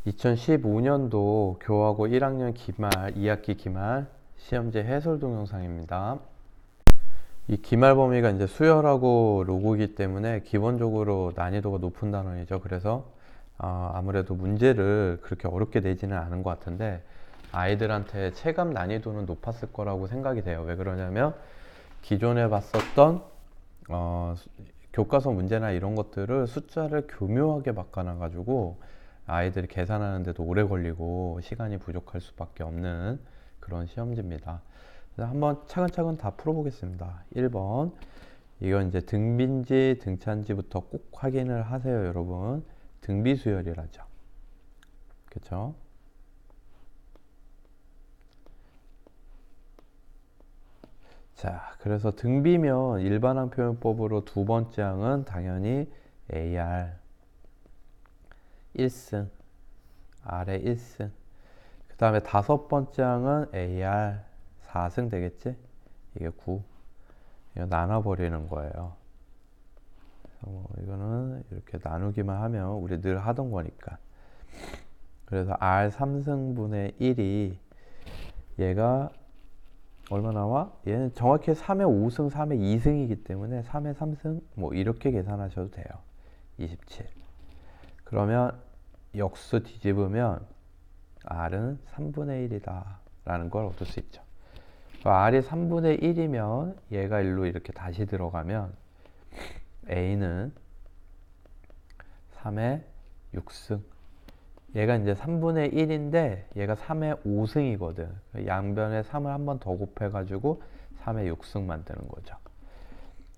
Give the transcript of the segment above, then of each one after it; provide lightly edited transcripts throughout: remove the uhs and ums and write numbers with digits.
2015년도 교하고 1학년 기말, 2학기 기말 시험지 해설 동영상입니다. 이 기말 범위가 이제 수열하고 로고이기 때문에 기본적으로 난이도가 높은 단원이죠. 그래서 아무래도 문제를 그렇게 어렵게 내지는 않은 것 같은데 아이들한테 체감 난이도는 높았을 거라고 생각이 돼요. 왜 그러냐면 기존에 봤었던 교과서 문제나 이런 것들을 숫자를 교묘하게 바꿔놔가지고 아이들이 계산하는데도 오래 걸리고 시간이 부족할 수밖에 없는 그런 시험지입니다. 그래서 한번 차근차근 다 풀어보겠습니다. 1번 이건 이제 등비인지 등차인지부터 꼭 확인을 하세요, 여러분. 등비수열이라죠. 그쵸? 자, 그래서 등비면 일반항 표현법으로 두 번째 항은 당연히 AR 1승, R의 1승. 그 다음에 다섯 번째 항은 AR 4승 되겠지? 이게 9. 이거 나눠버리는 거예요. 이거는 이렇게 나누기만 하면 우리 늘 하던 거니까. 그래서 R 3승분의 1이 얘가 얼마 나와? 얘는 정확히 3의 5승, 3의 2승이기 때문에 3의 3승 뭐 이렇게 계산하셔도 돼요. 27. 그러면 역수 뒤집으면 R은 3분의 1이다 라는 걸 얻을 수 있죠. R이 3분의 1이면 얘가 일로 이렇게 다시 들어가면 A는 3의 6승. 얘가 이제 3분의 1인데 얘가 3의 5승이거든. 양변에 3을 한 번 더 곱해가지고 3의 6승 만드는 거죠.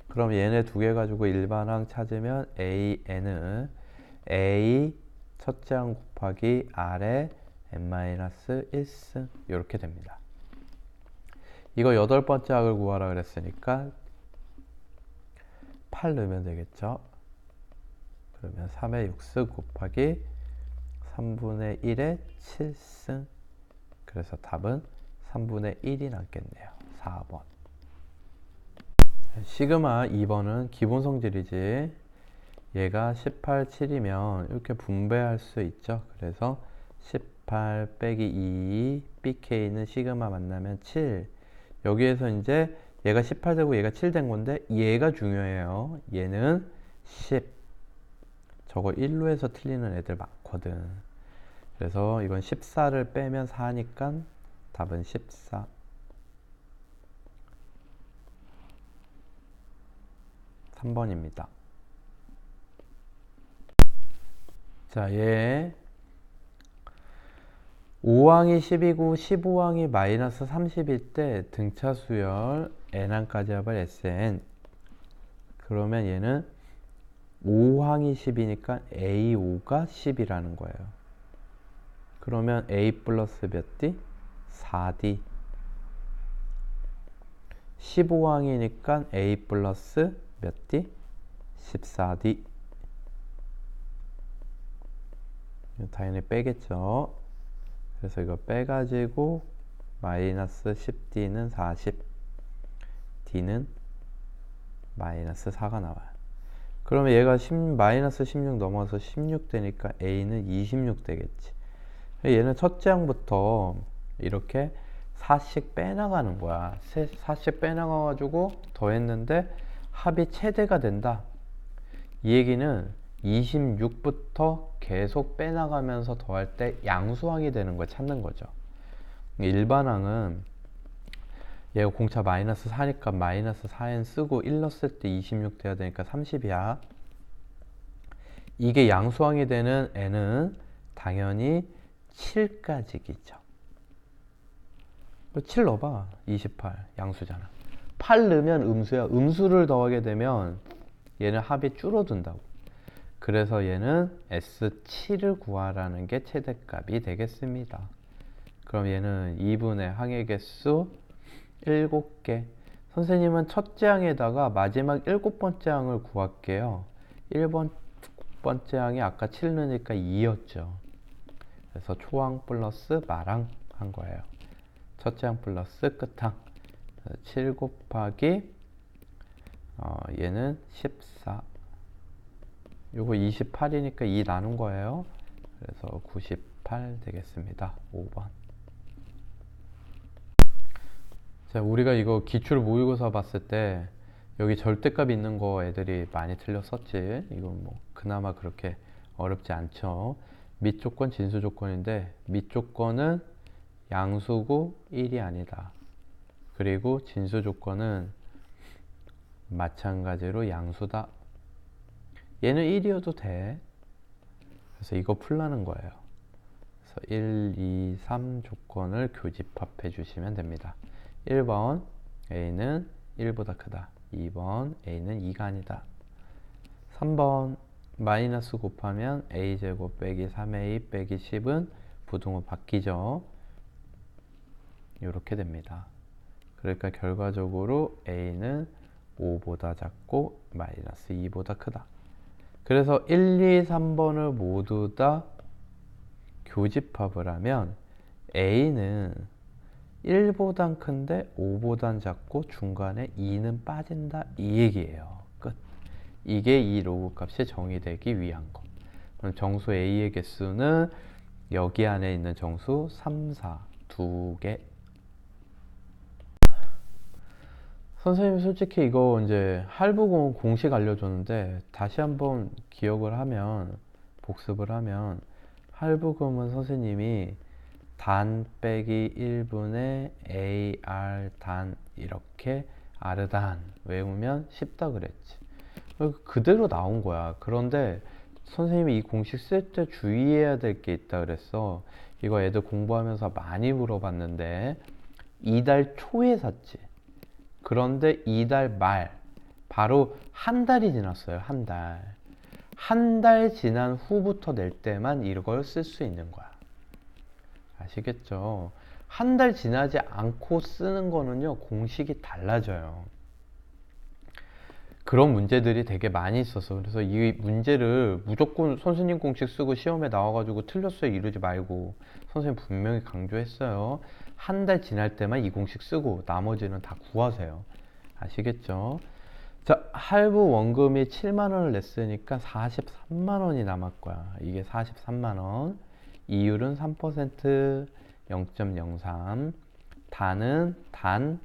그럼 얘네 두 개 가지고 일반항 찾으면 AN은 A 첫째 항 곱하기 R의 n-1승 이렇게 됩니다. 이거 여덟 번째 항을 구하라 그랬으니까 8 넣으면 되겠죠. 그러면 3의 6승 곱하기 3분의 1의 7승. 그래서 답은 3분의 1이 남겠네요. 4번. 시그마 2번은 기본 성질이지. 얘가 18, 7이면 이렇게 분배할 수 있죠. 그래서 18 빼기 2 BK는 시그마 만나면 7. 여기에서 이제 얘가 18 되고 얘가 7 된 건데 얘가 중요해요. 얘는 10. 저거 1로 해서 틀리는 애들 많거든. 그래서 이건 14를 빼면 4니까 답은 14. 3번입니다. 자, 얘 5항이 10이고 15항이 마이너스 30일 때 등차 수열 n항까지 합을 SN. 그러면 얘는 5항이 10이니까 A5가 10이라는 거예요. 그러면 A 플러스 몇 D? 4D. 15항이니까 A 플러스 몇 D? 14D. 당연히 빼겠죠. 그래서 이거 빼가지고 마이너스 10D는 40. D는 마이너스 4가 나와요. 그러면 얘가 마이너스 16 넘어서 16 되니까 A는 26 되겠지. 얘는 첫째 항부터 이렇게 4씩 빼나가는 거야. 4씩 빼나가가지고 더했는데 합이 최대가 된다. 이 얘기는 26부터 계속 빼나가면서 더할 때 양수항이 되는 걸 찾는 거죠. 일반항은 얘가 공차 마이너스 4니까 마이너스 4n 쓰고 1 넣었을 때 26 돼야 되니까 30이야. 이게 양수항이 되는 n은 당연히 7까지겠죠. 7 넣어봐. 28 양수잖아. 8 넣으면 음수야. 음수를 더하게 되면 얘는 합이 줄어든다고. 그래서 얘는 S7을 구하라는 게 최대값이 되겠습니다. 그럼 얘는 2분의 항의 개수 7개. 선생님은 첫째 항에다가 마지막 7번째 항을 구할게요. 1번째 항이 아까 7 넣으니까 2였죠. 그래서 초항 플러스 말항 한 거예요. 첫째 항 플러스 끝항. 7 곱하기 얘는 14. 요거 28이니까 2 나눈 거예요. 그래서 98 되겠습니다. 5번. 자, 우리가 이거 기출 모의고사 봤을 때 여기 절대값 있는 거 애들이 많이 틀렸었지. 이건 뭐 그나마 그렇게 어렵지 않죠. 밑 조건, 진수 조건인데 밑 조건은 양수고 1이 아니다. 그리고 진수 조건은 마찬가지로 양수다. 얘는 1이어도 돼. 그래서 이거 풀라는 거예요. 그래서 1, 2, 3 조건을 교집합해 주시면 됩니다. 1번 A는 1보다 크다. 2번 A는 2가 아니다. 3번 마이너스 곱하면 A제곱 빼기 3A 빼기 10은 부등호 바뀌죠. 이렇게 됩니다. 그러니까 결과적으로 A는 5보다 작고 마이너스 2보다 크다. 그래서 1, 2, 3번을 모두 다 교집합을 하면 A는 1보단 큰데 5보단 작고 중간에 2는 빠진다, 이 얘기예요. 끝. 이게 이 로그 값이 정의되기 위한 거. 그럼 정수 A의 개수는 여기 안에 있는 정수 3, 4 2개. 선생님 솔직히 이거 이제 할부공 공식 알려줬는데 다시 한번 기억을 하면, 복습을 하면, 할부금은 선생님이 단 빼기 1분의 AR 단 이렇게 아르단 외우면 쉽다 그랬지. 그대로 나온 거야. 그런데 선생님이 이 공식 쓸 때 주의해야 될 게 있다 그랬어. 이거 애들 공부하면서 많이 물어봤는데 이달 초에 샀지. 그런데 이달 말, 바로 한 달이 지났어요. 한 달. 한 달 지난 후부터 낼 때만 이걸 쓸 수 있는 거야. 아시겠죠? 한 달 지나지 않고 쓰는 거는요, 공식이 달라져요. 그런 문제들이 되게 많이 있었어. 그래서 이 문제를 무조건 선생님 공식 쓰고 시험에 나와가지고 틀렸어요 이러지 말고, 선생님 분명히 강조했어요. 한 달 지날 때만 이 공식 쓰고 나머지는 다 구하세요. 아시겠죠? 자, 할부 원금이 7만원을 냈으니까 43만원이 남을 거야. 이게 43만원. 이율은 3%, 0.03. 단은 단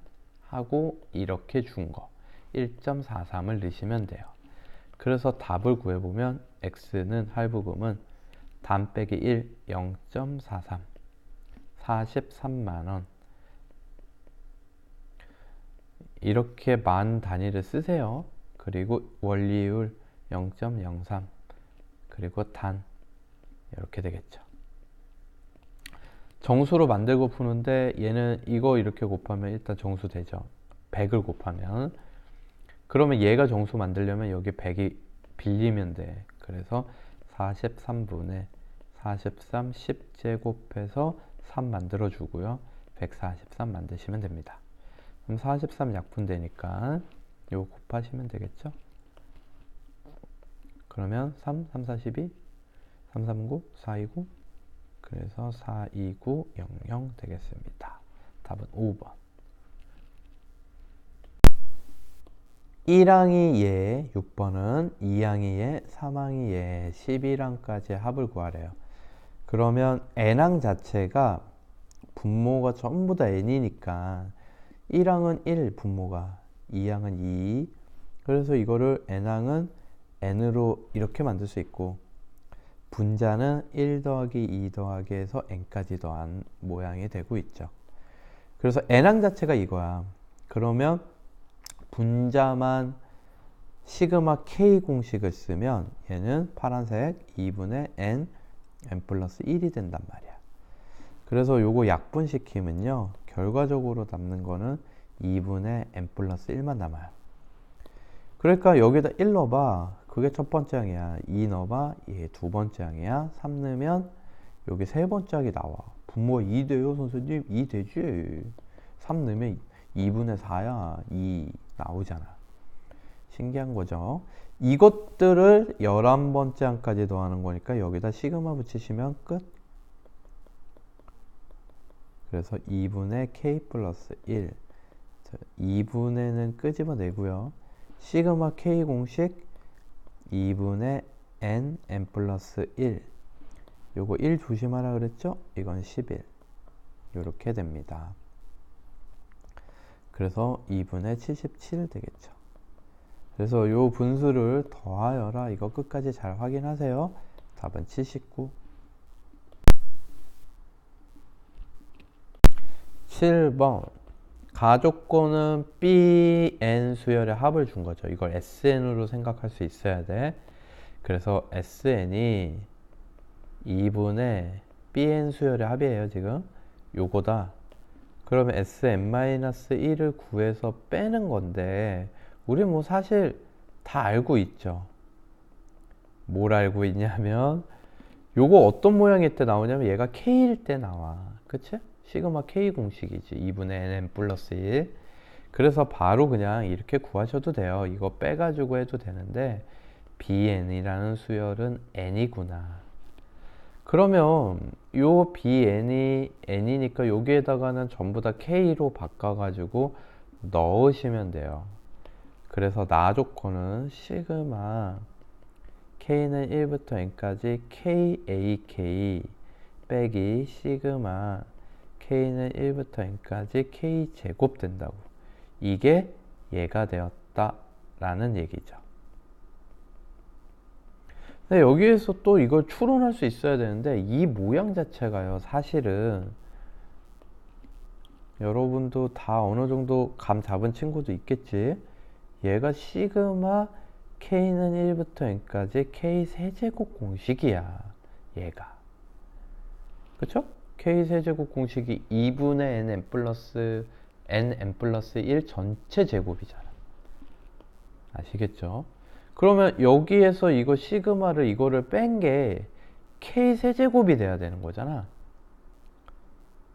하고 이렇게 준 거 1.43을 넣으시면 돼요. 그래서 답을 구해보면 x는 할부금은 단 빼기 1, 0.43, 43만원. 이렇게 만 단위를 쓰세요. 그리고 원리율 0.03, 그리고 단 이렇게 되겠죠. 정수로 만들고 푸는데 얘는 이거 이렇게 곱하면 일단 정수 되죠. 100을 곱하면. 그러면 얘가 정수 만들려면 여기 100이 빌리면 돼. 그래서 43분의 43 10제곱해서 3 만들어 주고요. 143 만드시면 됩니다. 그럼 43 약분되니까 이거 곱하시면 되겠죠. 그러면 3, 3, 42, 3, 3, 9, 4, 2, 9. 그래서 4, 2, 9, 0, 0 되겠습니다. 답은 5번. 1항이 예, 6번은 2항이 예, 3항이 예, 11항까지 합을 구하래요. 그러면 n항 자체가 분모가 전부 다 n이니까 1항은 1 분모가, 2항은 2. 그래서 이거를 n항은 n으로 이렇게 만들 수 있고, 분자는 1 더하기 2 더하기 해서 n까지 더한 모양이 되고 있죠. 그래서 n항 자체가 이거야. 그러면 분자만 시그마 k 공식을 쓰면 얘는 파란색 2분의 n 플러스 1이 된단 말이야. 그래서 요거 약분시키면요, 결과적으로 남는 거는 2분의 n 플러스 1만 남아요. 그러니까 여기다 1 넣어봐. 그게 첫 번째 항이야. 2 넣어봐. 얘 두 번째 항이야. 3 넣으면 여기 세 번째 항이 나와. 분모 2 돼요, 선생님? 2 되지. 3 넣으면 2분의 4야. 2 나오잖아. 신기한 거죠. 이것들을 11번째 항까지 더하는 거니까 여기다 시그마 붙이시면 끝. 그래서 2분의 k 플러스 1. 2분의는 끄집어내고요. 시그마 k 공식 2분의 n 플러스 1. 요거 1 조심하라 그랬죠? 이건 11 요렇게 됩니다. 그래서 2분의 77 되겠죠. 그래서 요 분수를 더하여라. 이거 끝까지 잘 확인하세요. 답은 79. 7번 가족권은 Bn 수열의 합을 준 거죠. 이걸 Sn으로 생각할 수 있어야 돼. 그래서 Sn이 2분의 Bn 수열의 합이에요. 지금 요거다. 그러면 Sn-1을 구해서 빼는 건데 우리 뭐 사실 다 알고 있죠. 뭘 알고 있냐면 요거 어떤 모양일 때 나오냐면 얘가 K일 때 나와. 그치? 시그마 K 공식이지. 2분의 nn 플러스 1. 그래서 바로 그냥 이렇게 구하셔도 돼요. 이거 빼가지고 해도 되는데 Bn이라는 수열은 n이구나. 그러면 요 Bn이 n이니까 여기에다가는 전부 다 K로 바꿔가지고 넣으시면 돼요. 그래서 나 조건은 시그마 K는 1부터 n까지 KAK 빼기 시그마 K는 1부터 n까지 K제곱 된다고. 이게 얘가 되었다 라는 얘기죠. 근데 여기에서 또 이걸 추론할 수 있어야 되는데 이 모양 자체가요 사실은 여러분도 다 어느 정도 감 잡은 친구도 있겠지. 얘가 시그마 K는 1부터 n까지 K 세제곱 공식이야. 얘가 그쵸? K 세제곱 공식이 2분의 nn 플러스 1 전체 제곱이잖아. 아시겠죠? 그러면 여기에서 이거 시그마를 이거를 뺀 게 K 세제곱이 돼야 되는 거잖아.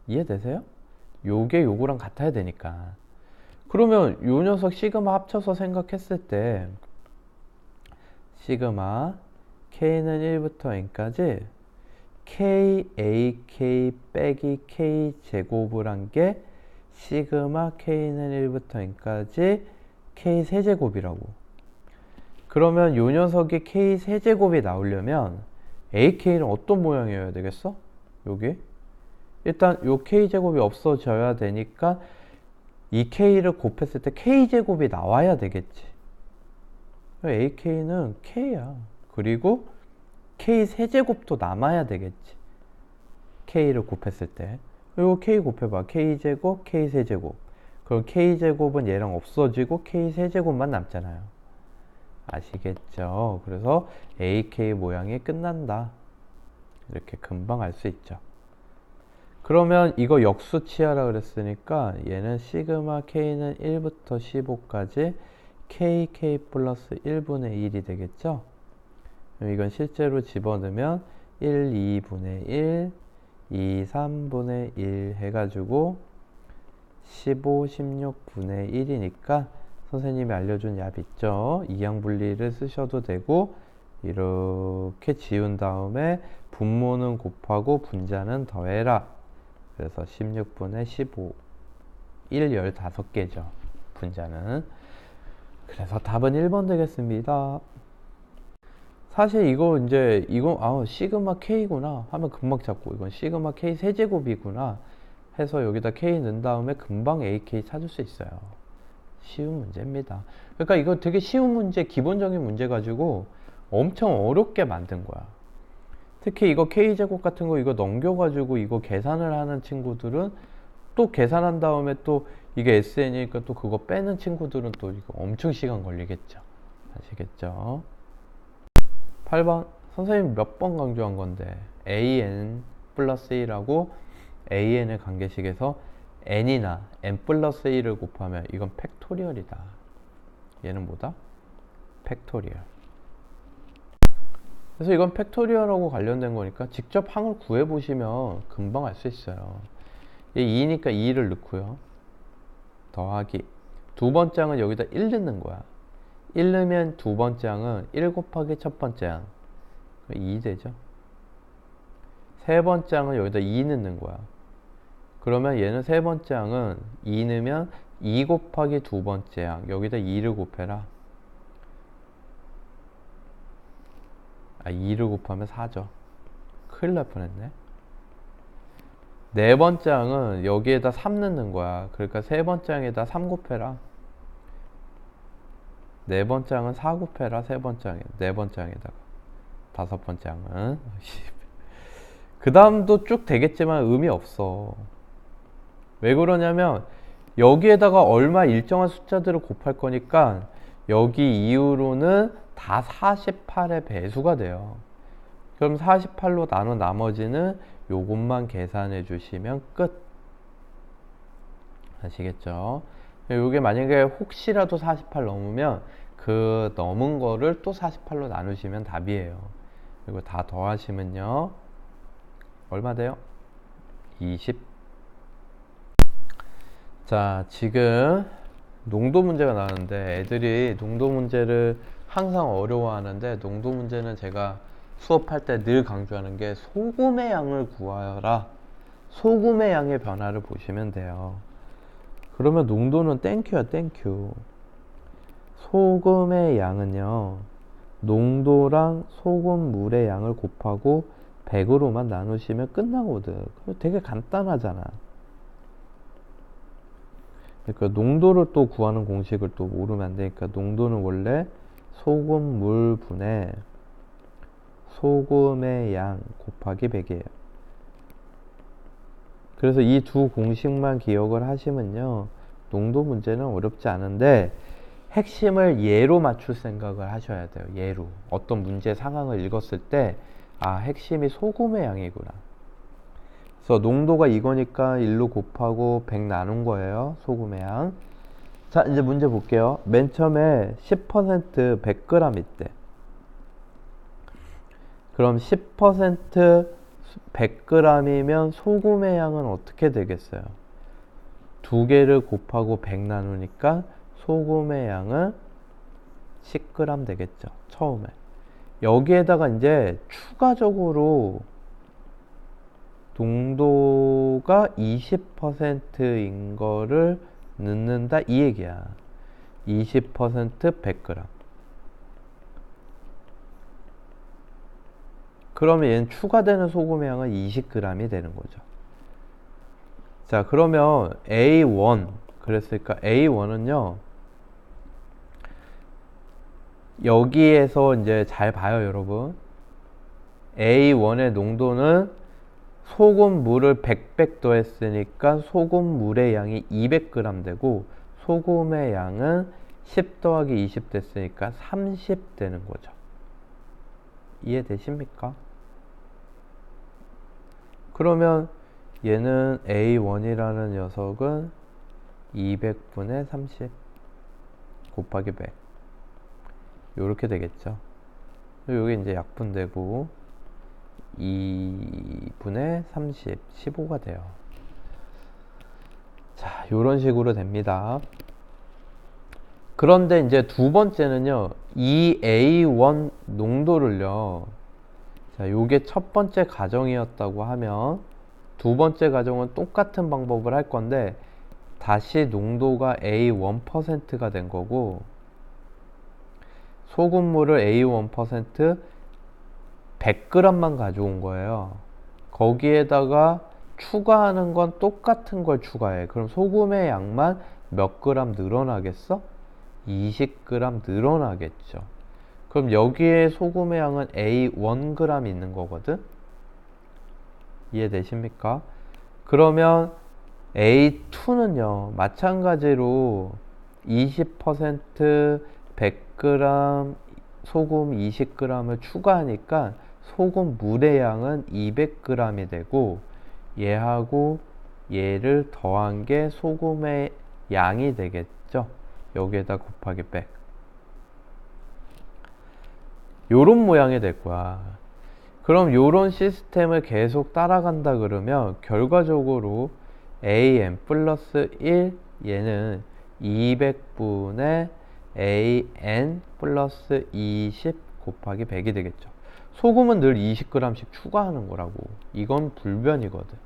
이해되세요? 요게 요거랑 같아야 되니까. 그러면 요 녀석 시그마 합쳐서 생각했을 때 시그마 K는 1부터 n까지 KAK 빼기 K제곱을 한 게 시그마 K는 1부터 n까지 K 세제곱이라고. 그러면 요 녀석이 K 세제곱이 나오려면 AK는 어떤 모양이어야 되겠어? 여기 일단 요 K제곱이 없어져야 되니까 이 K를 곱했을 때 K제곱이 나와야 되겠지. AK는 K야. 그리고 K 세제곱도 남아야 되겠지. K를 곱했을 때 이거 K 곱해봐. K제곱, K 세제곱. 그럼 K제곱은 얘랑 없어지고 K 세제곱만 남잖아요. 아시겠죠? 그래서 AK 모양이 끝난다. 이렇게 금방 알 수 있죠. 그러면 이거 역수치하라 그랬으니까 얘는 시그마 K는 1부터 15까지 KK 플러스 1분의 1이 되겠죠? 이건 실제로 집어넣으면 1, 2분의 1, 2, 3분의 1 해가지고 15, 16분의 1이니까 선생님이 알려준 얍 있죠? 이항분리를 쓰셔도 되고 이렇게 지운 다음에 분모는 곱하고 분자는 더해라. 그래서 16분의 15 1, 15개죠. 분자는. 그래서 답은 1번 되겠습니다. 사실 이거 이제 시그마 K구나 하면 금방 잡고 이건 시그마 K 세제곱이구나 해서 여기다 K 넣은 다음에 금방 AK 찾을 수 있어요. 쉬운 문제입니다. 그러니까 이거 되게 쉬운 문제, 기본적인 문제 가지고 엄청 어렵게 만든 거야. 특히 이거 K제곱 같은 거 이거 넘겨가지고 이거 계산을 하는 친구들은 또 계산한 다음에 또 이게 SN이니까 또 그거 빼는 친구들은 또 이거 엄청 시간 걸리겠죠. 아시겠죠? 8번 선생님 몇 번 강조한 건데 AN 플러스 1하고 AN의 관계식에서 N이나 N 플러스 1을 곱하면 이건 팩토리얼이다. 얘는 뭐다? 팩토리얼. 그래서 이건 팩토리얼하고 관련된 거니까 직접 항을 구해보시면 금방 알 수 있어요. 얘 2니까 2를 넣고요. 더하기 두 번째 항은 여기다 1 넣는 거야. 1 넣으면 두 번째 항은 1 곱하기 첫 번째 항 2 되죠. 세 번째 항은 여기다 2 넣는 거야. 그러면 얘는 세 번째 항은 2 넣으면 2 곱하기 두 번째 항 여기다 2를 곱해라. 2를 곱하면 4죠. 큰일 날 뻔했네. 네 번째 항은 여기에다 3 넣는 거야. 그러니까 세 번째 항에다 3 곱해라. 네 번째 항은 4 곱해라. 세 번째 항에, 네 번째 항에다가. 다섯 번째 항은 그 다음도 쭉 되겠지만 의미 없어. 왜 그러냐면 여기에다가 얼마 일정한 숫자들을 곱할 거니까 여기 이후로는 다 48의 배수가 돼요. 그럼 48로 나눈 나머지는 요것만 계산해 주시면 끝. 아시겠죠? 요게 만약에 혹시라도 48 넘으면 그 넘은 거를 또 48로 나누시면 답이에요. 그리고 다 더하시면요 얼마 돼요? 20. 자, 지금 농도 문제가 나왔는데 애들이 농도 문제를 항상 어려워하는데, 농도 문제는 제가 수업할 때 늘 강조하는 게 소금의 양을 구하라. 소금의 양의 변화를 보시면 돼요. 그러면 농도는 땡큐야, 땡큐. 소금의 양은요, 농도랑 소금물의 양을 곱하고 100으로만 나누시면 끝나거든. 되게 간단하잖아. 그러니까 농도를 또 구하는 공식을 또 모르면 안 되니까, 농도는 원래 소금물 분의 소금의 양 곱하기 100이에요. 그래서 이 두 공식만 기억을 하시면요, 농도 문제는 어렵지 않은데 핵심을 예로 맞출 생각을 하셔야 돼요. 예로. 어떤 문제 상황을 읽었을 때, 아, 핵심이 소금의 양이구나. 그래서 농도가 이거니까 1로 곱하고 100 나눈 거예요. 소금의 양. 자, 이제 문제 볼게요. 맨 처음에 10% 100g 있대. 그럼 10% 100g이면 소금의 양은 어떻게 되겠어요? 두 개를 곱하고 100 나누니까 소금의 양은 10g 되겠죠. 처음에. 여기에다가 이제 추가적으로 농도가 20%인 거를 넣는다 이 얘기야. 20% 100g. 그러면 얘는 추가되는 소금의 양은 20g이 되는 거죠. 자, 그러면 A1 그랬으니까 A1은요, 여기에서 이제 잘 봐요, 여러분. A1의 농도는 소금물을 100배 더했으니까 소금물의 양이 200g 되고, 소금의 양은 10 더하기 20 됐으니까 30 되는 거죠. 이해되십니까? 그러면 얘는 A1이라는 녀석은 200분의 30 곱하기 100 요렇게 되겠죠. 요게 이제 약분되고 2분의 30 15가 돼요. 자, 요런 식으로 됩니다. 그런데 이제 두 번째는요, 이 A1 농도를요, 자, 요게 첫 번째 가정이었다고 하면 두 번째 가정은 똑같은 방법을 할 건데 다시 농도가 A1%가 된 거고, 소금물을 A1% 100g만 가져온 거예요. 거기에다가 추가하는 건 똑같은 걸 추가해. 그럼 소금의 양만 몇 그램 늘어나겠어? 20g 늘어나겠죠. 그럼 여기에 소금의 양은 A1g 있는 거거든? 이해되십니까? 그러면 A2는요, 마찬가지로 20% 100g 소금 20g을 추가하니까 소금 물의 양은 200g이 되고, 얘하고 얘를 더한 게 소금의 양이 되겠죠. 여기에다 곱하기 100. 요런 모양이 될 거야. 그럼 요런 시스템을 계속 따라간다 그러면 결과적으로 AN 플러스 1 얘는 200분의 AN 플러스 20 곱하기 100이 되겠죠. 소금은 늘 20g씩 추가하는 거라고. 이건 불변이거든.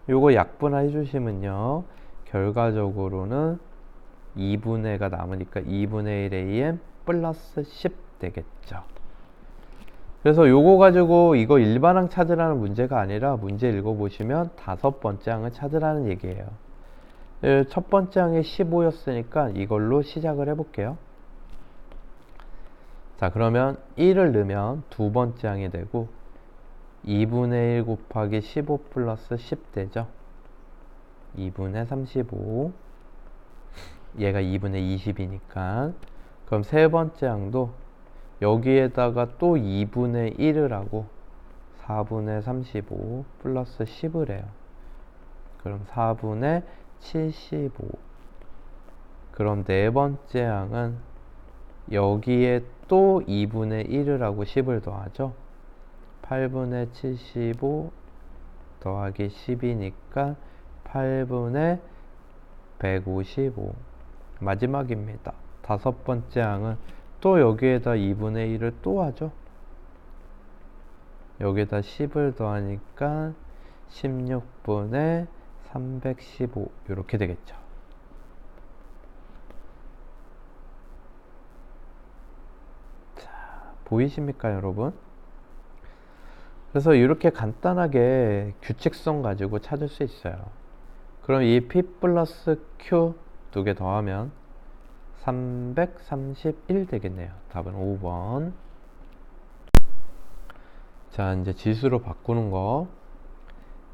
요거 약분해 주시면요, 결과적으로는 2분의가 남으니까 2분의 1 AM 플러스 10 되겠죠. 그래서 요거 가지고 이거 일반항 찾으라는 문제가 아니라 문제 읽어보시면 5번째 항을 찾으라는 얘기예요. 첫 번째 항이 15였으니까 이걸로 시작을 해볼게요. 자, 그러면 1을 넣으면 두 번째 항이 되고 2분의 1 곱하기 15 플러스 10 되죠. 2분의 35. 얘가 2분의 20이니까. 그럼 세 번째 항도 여기에다가 또 2분의 1을 하고 4분의 35 플러스 10을 해요. 그럼 4분의 75. 그럼 네 번째 항은 여기에 또 2분의 1을 하고 10을 더하죠. 8분의 75 더하기 10이니까 8분의 155. 마지막입니다. 다섯 번째 항은 또 여기에다 2분의 1을 또 하죠. 여기에다 10을 더하니까 16분의 315 이렇게 되겠죠. 자, 보이십니까 여러분? 그래서 이렇게 간단하게 규칙성 가지고 찾을 수 있어요. 그럼 이 P 플러스 Q 두 개 더하면 331 되겠네요. 답은 5번. 자, 이제 지수로 바꾸는 거.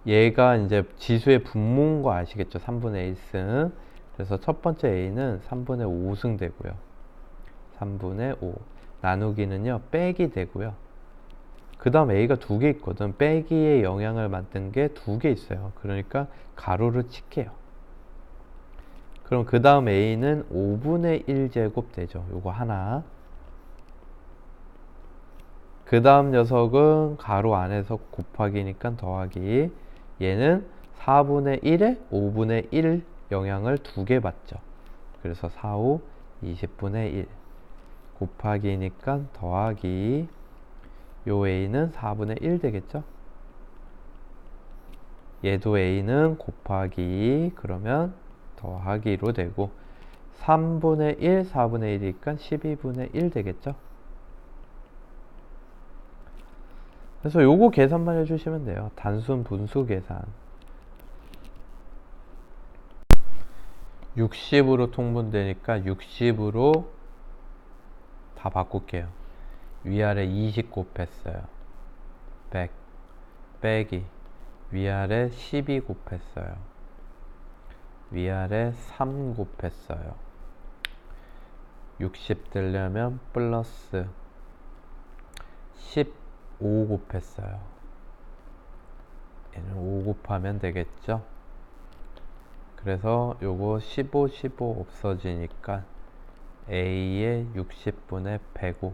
얘가 이제 지수의 분모인 거 아시겠죠? 3분의 1승. 그래서 첫 번째 A는 3분의 5승 되고요. 3분의 5. 나누기는요, 빼기 되고요. 그 다음 A가 두 개 있거든. 빼기의 영향을 만든 게 두 개 있어요. 그러니까 가로를 칠게요. 그럼 그 다음 A는 5분의 1제곱 되죠. 요거 하나. 그 다음 녀석은 가로 안에서 곱하기니까 더하기. 얘는 4분의 1에 5분의 1 영향을 두 개 받죠. 그래서 4, 5, 20분의 1 곱하기니까 더하기. 요 A는 4분의 1 되겠죠. 얘도 A는 곱하기. 그러면 더하기로 되고 3분의 1, 4분의 1이니까 12분의 1 되겠죠. 그래서 요거 계산만 해주시면 돼요. 단순 분수 계산. 60으로 통분되니까 60으로 다 바꿀게요. 위아래 20 곱했어요. 100 빼기 위아래 12 곱했어요. 위아래 3 곱했어요. 60 되려면 플러스 15 곱했어요. 얘는 5 곱하면 되겠죠. 그래서 요거 15, 15 없어지니까 A의 60분의 105.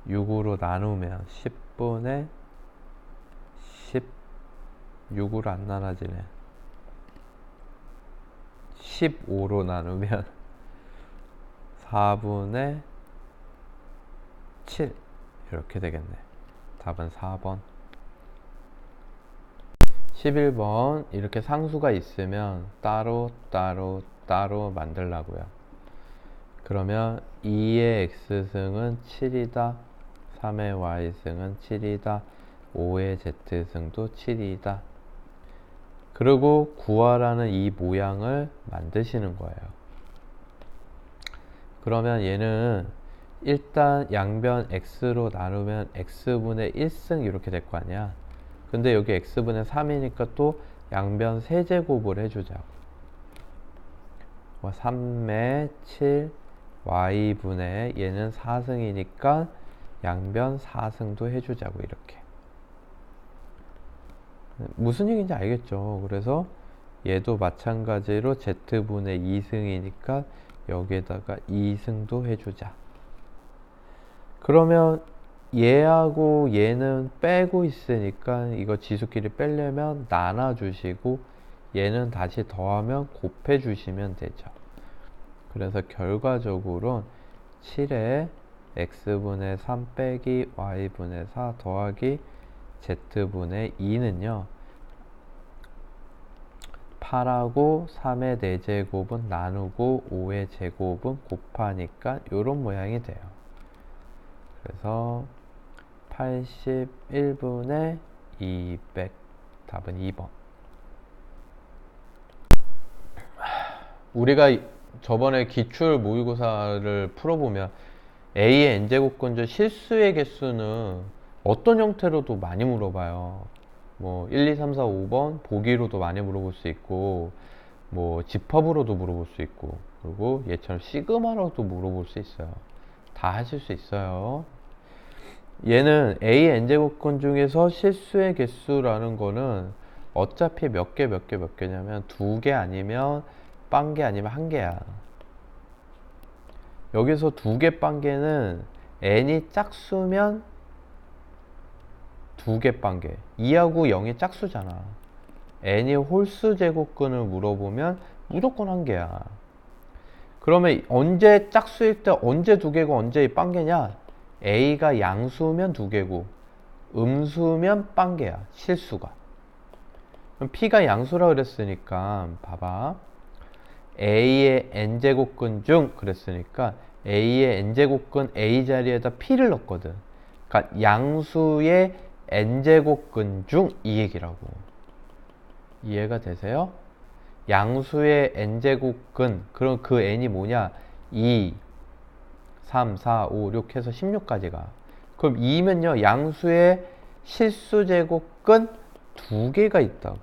6으로 나누면 10분의 10. 6으로 안 나눠지네. 15로 나누면 4분의 7 이렇게 되겠네. 답은 4번. 11번 이렇게 상수가 있으면 따로 만들라고요. 그러면 2의 x승은 7이다. 3의 y승은 7이다. 5의 z승도 7이다. 그리고 구하라는 이 모양을 만드시는 거예요. 그러면 얘는 일단 양변 x로 나누면 x분의 1승 이렇게 될 거 아니야. 근데 여기 x분의 3이니까 또 양변 세제곱을 해주자고. 3의 7 y분의 얘는 4승이니까 양변 4승도 해주자고. 이렇게 무슨 얘기인지 알겠죠? 그래서 얘도 마찬가지로 z분의 2승이니까 여기에다가 2승도 해주자. 그러면 얘하고 얘는 빼고 있으니까 이거 지수끼리 빼려면 나눠주시고 얘는 다시 더하면 곱해주시면 되죠. 그래서 결과적으로 7에 x분의 3 빼기 y분의 4 더하기 z분의 2는요 8하고 3의 4제곱은 나누고 5의 제곱은 곱하니까 이런 모양이 돼요. 그래서 81분의 200. 답은 2번. 우리가 저번에 기출 모의고사를 풀어보면 A의 n제곱근 중 실수의 개수는 어떤 형태로도 많이 물어봐요. 뭐 1, 2, 3, 4, 5번 보기로도 많이 물어볼 수 있고, 뭐 집합으로도 물어볼 수 있고, 그리고 얘처럼 시그마로도 물어볼 수 있어요. 다 하실 수 있어요. 얘는 A의 n제곱근 중에서 실수의 개수라는 거는 어차피 몇 개냐면 2개 아니면 빵개 아니면 1개야. 여기서 2개 빵개는 n이 짝수면 2개 빵개. 2하고 0이 짝수잖아. n이 홀수 제곱근을 물어보면 무조건 1개야. 그러면 언제 짝수일 때 언제 2개고 언제 빵개냐? a가 양수면 2개고 음수면 빵개야. 실수가. 그럼 p가 양수라 그랬으니까 봐봐. a의 n제곱근 중 그랬으니까 a의 n제곱근 a 자리에다 p를 넣었거든. 그러니까 양수의 n제곱근 중 이 얘기라고. 이해가 되세요? 양수의 n제곱근, 그럼 그 n이 뭐냐? 2, 3, 4, 5, 6 해서 16까지가. 그럼 2면요, 양수의 실수제곱근 2개가 있다고.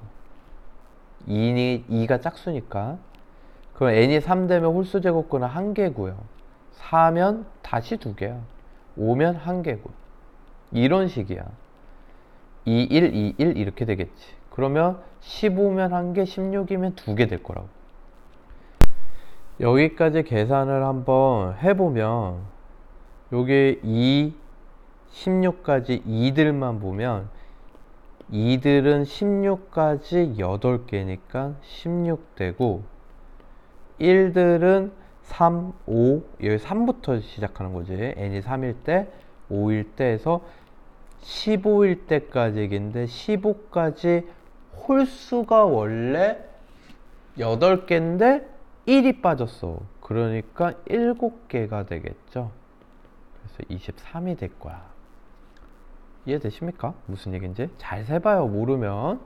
2가 짝수니까. 그럼 n이 3되면 홀수제곱근은 1개고요. 4면 다시 2개야. 5면 1개고. 이런 식이야. 2, 1, 2, 1 이렇게 되겠지. 그러면 15면 1개, 16이면 2개 될 거라고. 여기까지 계산을 한번 해보면 여기 2, 16까지 2들만 보면 2들은 16까지 8개니까 16되고 1들은 3, 5, 여기 3부터 시작하는 거지. n이 3일 때, 5일 때 해서 15일 때까지인데 15까지 홀수가 원래 8개인데 1이 빠졌어. 그러니까 7개가 되겠죠. 그래서 23이 될 거야. 이해되십니까? 무슨 얘기인지? 잘 세봐요. 모르면.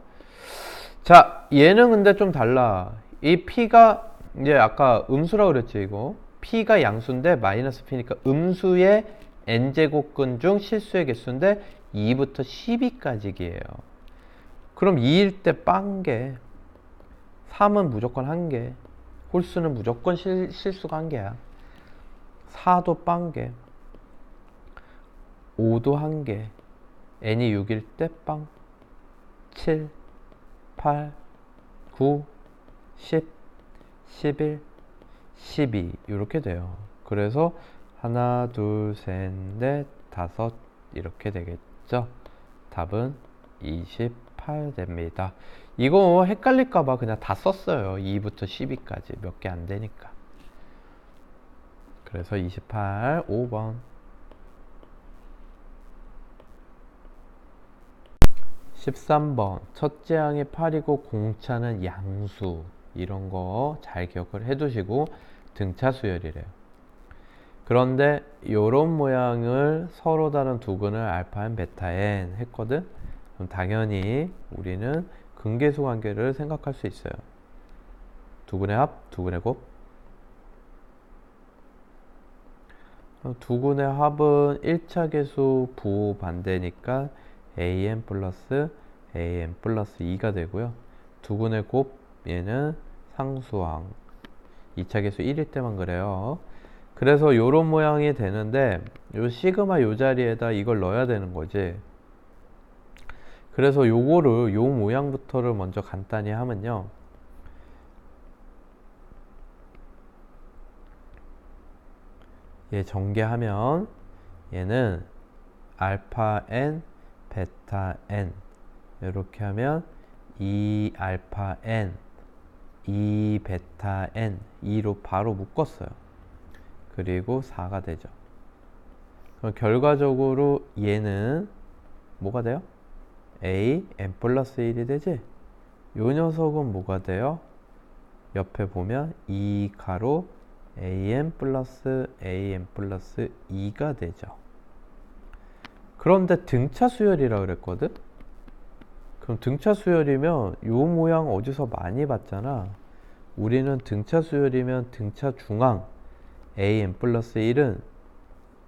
자, 얘는 근데 좀 달라. 이 p가 이제 아까 음수라고 그랬지 이거. p가 양수인데 마이너스 p니까 음수의 n제곱근 중 실수의 개수인데 2부터 12까지기예요. 그럼 2일 때 빵개, 3은 무조건 1개, 홀수는 무조건 실수가 1개야. 4도 빵개, 5도 1개, n이 6일 때 빵, 7, 8, 9, 10, 11, 12 이렇게 돼요. 그래서 하나, 둘, 셋, 넷, 다섯 이렇게 되겠죠. 답은 28 됩니다. 이거 헷갈릴까봐 그냥 다 썼어요. 2부터 12까지 몇 개 안 되니까. 그래서 28, 5번. 13번. 첫째 항이 8이고 공차는 양수. 이런 거 잘 기억을 해두시고 등차 수열이래요. 그런데 이런 모양을 서로 다른 두근을 알파 n, 베타 n 했거든. 그럼 당연히 우리는 근계수 관계를 생각할 수 있어요. 두근의 합, 두근의 곱. 두근의 합은 1차 계수 부호 반대니까 an 플러스 2가 되고요. 두근의 곱 얘는 상수항. 2차 계수 1일 때만 그래요. 그래서 요런 모양이 되는데 요 시그마 요 자리에다 이걸 넣어야 되는 거지. 그래서 요거를 요 모양부터를 먼저 간단히 하면요. 얘 전개하면 얘는 알파 n, 베타 n 이렇게 하면 2 알파 n, 2 베타 n 2로 바로 묶었어요. 그리고 4가 되죠. 그럼 결과적으로 얘는 뭐가 돼요? a n 플러스 1이 되지? 요 녀석은 뭐가 돼요? 옆에 보면 2 가로 an 플러스 2가 되죠. 그런데 등차 수열이라 그랬거든? 그럼 등차 수열이면 요 모양 어디서 많이 봤잖아. 우리는 등차 수열이면 등차 중앙 an 플러스 1은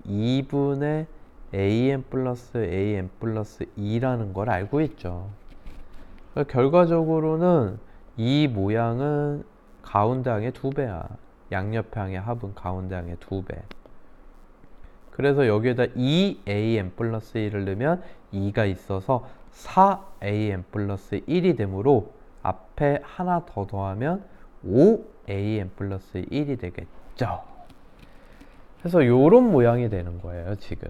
2분의 an 플러스 2라는 걸 알고 있죠. 결과적으로는 이 모양은 가운데 항의 2배야. 양옆 항의 합은 가운데 항의 2배. 그래서 여기에다 2an 플러스 1을 넣으면 2가 있어서 4an 플러스 1이 되므로 앞에 하나 더 더하면 5an 플러스 1이 되겠죠. 그래서 요런 모양이 되는 거예요, 지금.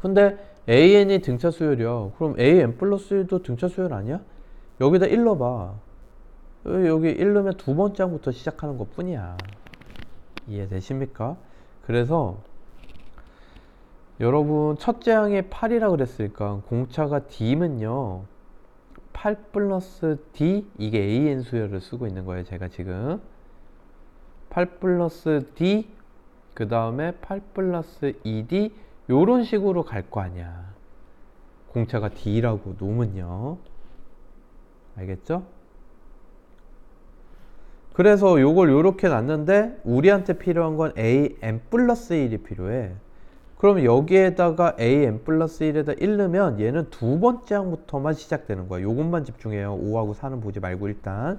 근데 an이 등차 수열이야. 그럼 an 플러스 1도 등차 수열 아니야? 여기다 1 넣어봐. 여기 1 넣으면 두 번째 항부터 시작하는 것 뿐이야. 이해되십니까? 그래서 여러분 첫째 항이 8이라 그랬으니까 공차가 D면요 8 플러스 D, 이게 an 수열을 쓰고 있는 거예요, 제가 지금. 8 플러스 D, 그 다음에 8 플러스 2D, 요런 식으로 갈 거 아니야. 공차가 D라고 놓으면요. 알겠죠? 그래서 요걸 요렇게 놨는데 우리한테 필요한 건 an 플러스 1이 필요해. 그럼 여기에다가 an 플러스 1에다 1 넣으면 얘는 두 번째 항부터만 시작되는 거야. 요것만 집중해요. 5하고 4는 보지 말고 일단.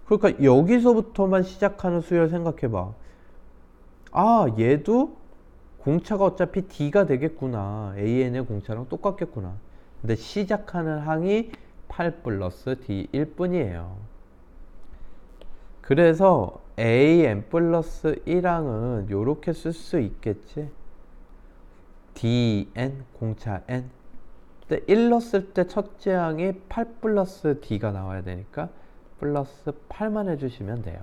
그러니까 여기서부터만 시작하는 수열 생각해봐. 아, 얘도 공차가 어차피 D가 되겠구나. an의 공차랑 똑같겠구나. 근데 시작하는 항이 8 플러스 D일 뿐이에요. 그래서 an 플러스 1항은 요렇게 쓸 수 있겠지. dn 공차 n. 근데 1 넣었을 때 첫째 항이 8 플러스 d가 나와야 되니까 플러스 8만 해주시면 돼요.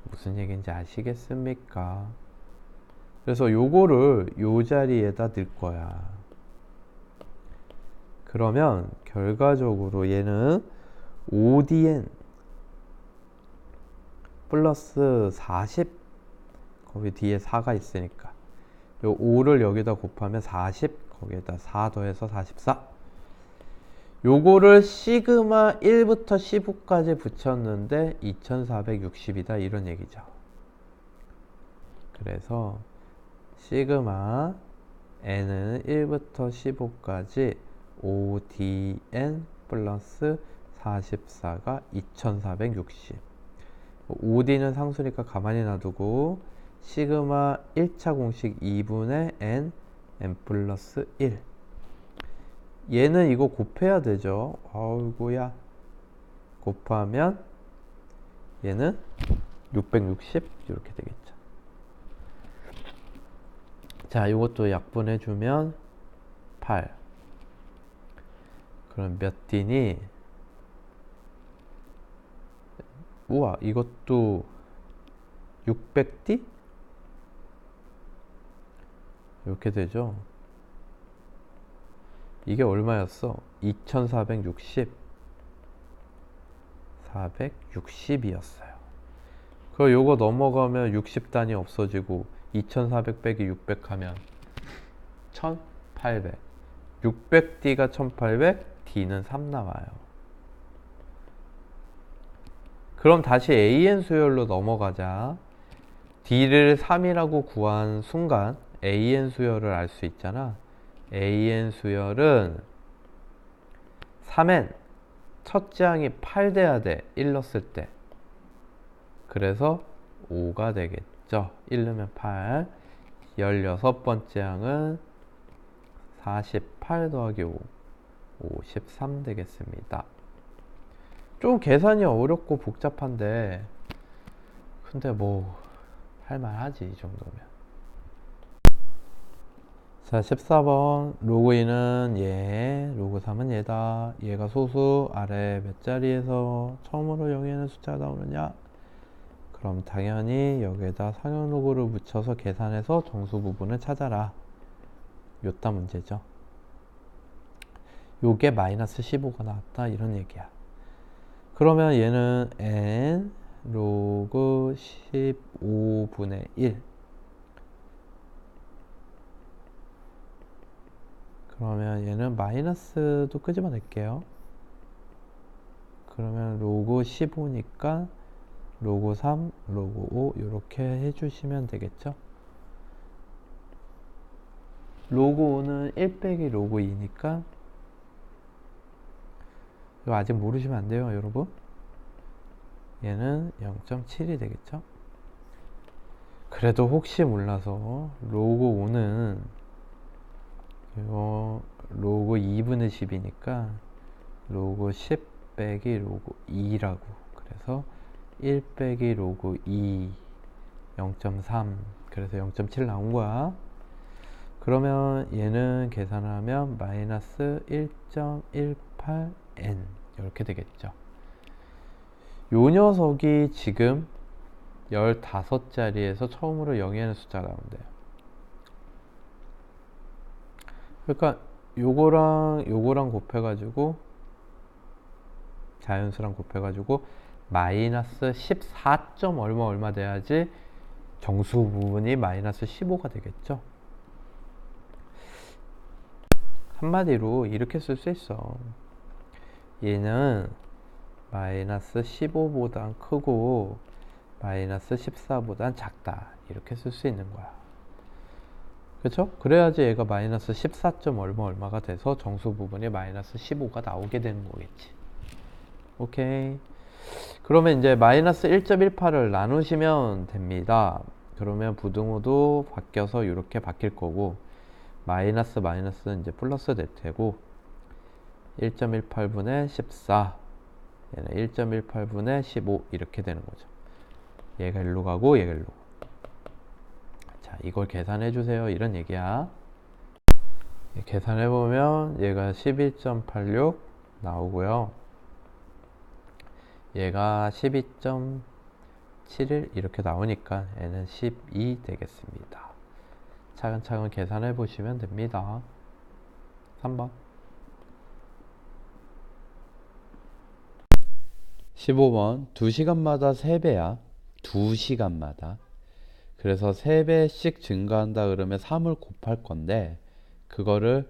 무슨 얘기인지 아시겠습니까? 그래서 요거를 요 자리에다 넣을 거야. 그러면 결과적으로 얘는 5dn 플러스 40, 거기 뒤에 4가 있으니까 요 5를 여기다 곱하면 40, 거기에다 4 더해서 44. 요거를 시그마 1부터 15까지 붙였는데 2460이다 이런 얘기죠. 그래서 시그마 n은 1부터 15까지 5dn 플러스 44가 2460. 5d는 상수니까 가만히 놔두고 시그마 1차 공식 2분의 n 플러스 1. 얘는 이거 곱해야 되죠. 아이고야. 곱하면 얘는 660 이렇게 되겠죠. 자, 이것도 약분해주면 8. 그럼 몇 D니? 우와, 이것도 600D? 이렇게 되죠. 이게 얼마였어? 2460, 460이었어요. 그럼 요거 넘어가면 60단이 없어지고 2400 빼기 600 하면 1800. 600D가 1800, D는 3 나와요. 그럼 다시 an 수열로 넘어가자. D를 3이라고 구한 순간 an 수열을 알 수 있잖아. an 수열은 3n 첫째 항이 8 돼야 돼. 1 넣었을 때. 그래서 5가 되겠죠. 1 넣으면 8. 16번째 항은 48 더하기 5, 53 되겠습니다. 좀 계산이 어렵고 복잡한데 근데 뭐 할만하지 이 정도면. 자, 14번 로그 2는 얘, 로그 3은 얘다. 얘가 소수, 아래 몇 자리에서 처음으로 0이라는 숫자가 나오느냐? 그럼 당연히 여기에다 상형 로그를 붙여서 계산해서 정수 부분을 찾아라. 요따 문제죠. 요게 마이너스 15가 나왔다 이런 얘기야. 그러면 얘는 n 로그 15분의 1 그러면 얘는 마이너스도 끄집어낼게요. 그러면 로그 15니까 로그 3, 로그 5 이렇게 해주시면 되겠죠. 로그 5는 1 빼기 로그 2니까 이거 아직 모르시면 안 돼요, 여러분. 얘는 0.7이 되겠죠. 그래도 혹시 몰라서 로그 5는 이거 로그 2분의 10이니까 로그 10 빼기 로그 2라고. 그래서 1 빼기 로그 2 0.3 그래서 0.7 나온 거야. 그러면 얘는 계산하면 마이너스 1.18n 이렇게 되겠죠. 요 녀석이 지금 15자리에서 처음으로 0이 하는 숫자가 나온대요. 그러니까 요거랑 곱해가지고 자연수랑 곱해가지고 마이너스 14. 얼마 돼야지 정수 부분이 마이너스 15가 되겠죠. 한마디로 이렇게 쓸 수 있어. 얘는 마이너스 15보단 크고 마이너스 14보단 작다 이렇게 쓸 수 있는 거야. 그렇죠? 그래야지 얘가 마이너스 14. 얼마가 돼서 정수 부분이 마이너스 15가 나오게 되는 거겠지. 오케이. 그러면 이제 마이너스 1.18을 나누시면 됩니다. 그러면 부등호도 바뀌어서 이렇게 바뀔 거고 마이너스는 이제 플러스 될 테고 1.18분의 14 얘는 1.18분의 15 이렇게 되는 거죠. 얘가 일로 가고 얘가 일로. 자, 이걸 계산해 주세요 이런 얘기야. 계산해 보면 얘가 11.86 나오고요. 얘가 12.71 이렇게 나오니까 얘는 12 되겠습니다. 차근차근 계산해 보시면 됩니다. 3번 15번 2시간마다 3배야. 2시간마다. 그래서 3배씩 증가한다 그러면 3을 곱할 건데 그거를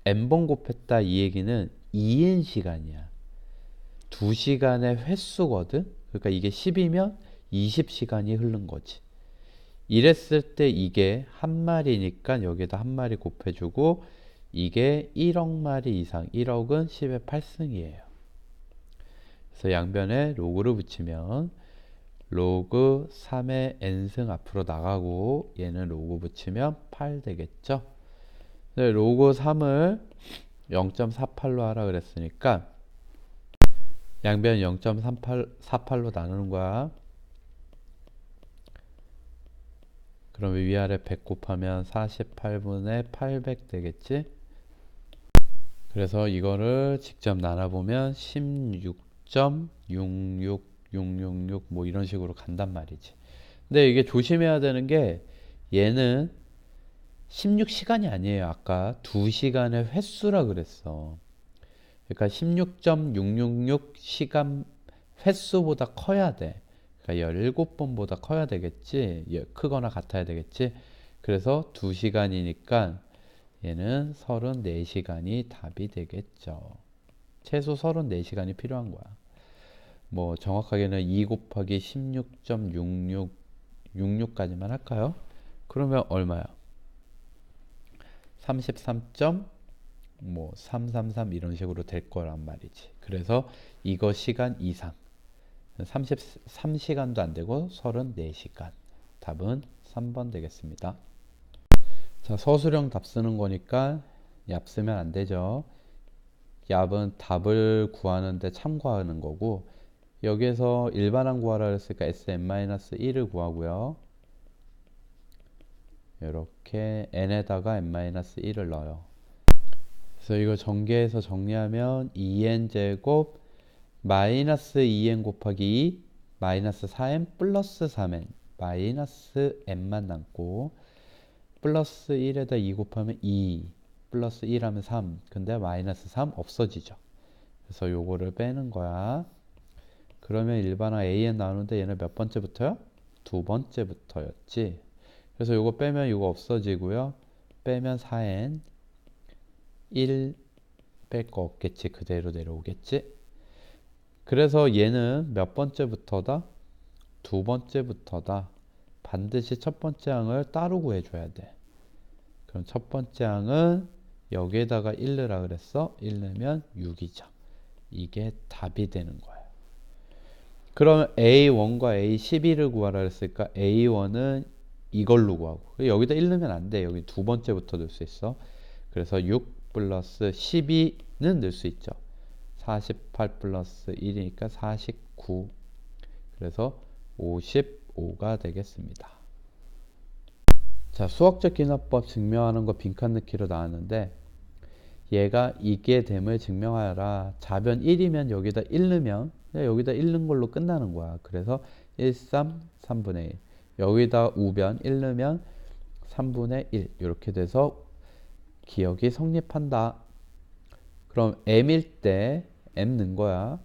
n번 곱했다 이 얘기는 2n 시간이야. 2시간의 횟수거든. 그러니까 이게 10이면 20시간이 흐른 거지. 이랬을 때 이게 한 마리니까 여기다 한 마리 곱해주고 이게 1억 마리 이상. 1억은 10의 8승이에요. 그래서 양변에 로그를 붙이면 로그 3의 n승 앞으로 나가고 얘는 로그 붙이면 8 되겠죠. 로그 3을 0.48로 하라 그랬으니까 양변 0.48로 나누는 거야. 그러면 위아래 100 곱하면 48분의 800 되겠지. 그래서 이거를 직접 나눠보면 16.66666 뭐 이런 식으로 간단 말이지. 근데 이게 조심해야 되는 게 얘는 16시간이 아니에요. 아까 2시간의 횟수라 그랬어. 그러니까 16.666시간 횟수보다 커야 돼. 그러니까 17번보다 커야 되겠지. 크거나 같아야 되겠지. 그래서 2시간이니까 얘는 34시간이 답이 되겠죠. 최소 34시간이 필요한 거야. 뭐 정확하게는 2 곱하기 16.66까지만 할까요? 그러면 얼마야? 33.333 이런 식으로 될 거란 말이지. 그래서 이거 시간 이상 33시간도 안 되고 34시간. 답은 3번 되겠습니다. 자, 서술형 답 쓰는 거니까 얍 쓰면 안 되죠. 얍은 답을 구하는데 참고하는 거고 여기에서 일반항 구하라 그랬으니까 Sn-1을 구하고요. 이렇게 n에다가 n-1을 넣어요. 그래서 이거 전개해서 정리하면 2n제곱 마이너스 2n 곱하기 2 마이너스 4n 플러스 3n 마이너스 n만 남고 플러스 1에다 2 곱하면 2 플러스 1 하면 3 근데 마이너스 3 없어지죠. 그래서 요거를 빼는 거야. 그러면 일반항 an 나오는데 얘는 몇 번째부터요? 두 번째부터였지. 그래서 요거 빼면 요거 없어지고요. 빼면 4n 1 뺄 거 없겠지. 그대로 내려오겠지. 그래서 얘는 몇 번째부터다? 두 번째부터다. 반드시 첫 번째 항을 따로 구해줘야 돼. 그럼 첫 번째 항은 여기에다가 1 넣으라 그랬어. 1 넣으면 6이죠. 이게 답이 되는 거예요. 그러면 A1과 A12를 구하라 그랬으니까 A1은 이걸로 구하고, 여기다 1 넣으면 안 돼. 여기 두 번째부터 넣을 수 있어. 그래서 6 플러스 12는 넣을 수 있죠. 48 플러스 1이니까 49. 그래서 55가 되겠습니다. 자, 수학적 기납법 증명하는 거 빈칸 넣기로 나왔는데, 얘가 이게 됨을 증명하여라. 좌변 1이면 여기다 1 넣으면 여기다 1 넣은 걸로 끝나는 거야. 그래서 1, 3, 3분의 1. 여기다 우변 1 넣으면 3분의 1. 이렇게 돼서 기억이 성립한다. 그럼 m일 때 m 넣은 거야.